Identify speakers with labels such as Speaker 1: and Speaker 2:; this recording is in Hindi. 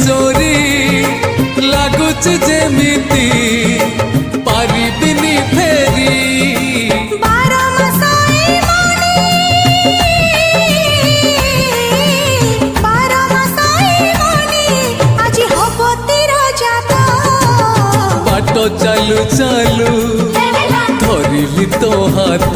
Speaker 1: चोरी लागुच जेमिति पारिबिनी फेरी बाट चालू चालू धरिली तो हाथ